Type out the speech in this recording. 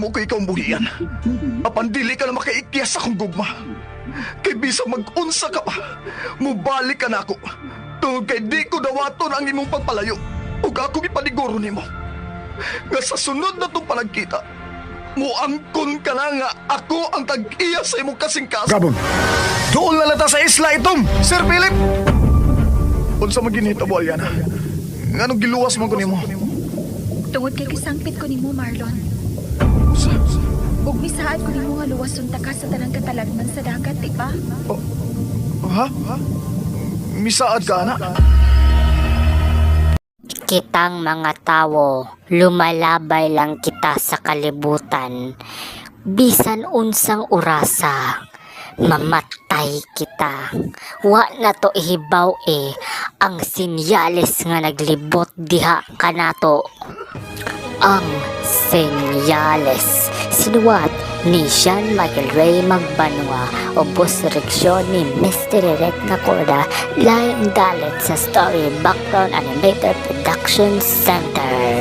mahimo ko ikaw buhian. Apan dili ka na makaikyas akong gugma. Kay bisang mag-unsa ka pa, mubalik ka na ako. Tungod kay di ko dawaton ang imong pagpalayo. Ug ako ipaniguro nimo. Nga sa sunod na itong panagkita, muangkon ka na nga ako ang tag-iya sa imong kasingkas. Gabon, doon na lata sa isla itom, Sir Philip! Unsa maginita mo, Aliana? Nganong giluwas mo ko nimo? Tungod kay kisangpit ko nimo, Marlon. Ug misaad ko nimo nga luwas unta ka sa tanang katalagman sa dagat, di ba? Ha? Misaad ka, anak? Kitang mga tao, lumalabay lang kita sa kalibutan. Bisan unsang orasa, mamatay kita. Wa na to ihibaw ang sinyales nga naglibot diha kanato. Ang senyales sinuwat ni Sean Michael Ray Magbanwa o bus direksyon ni Mr. Red Nacorda, laing dalit sa story background animator production center.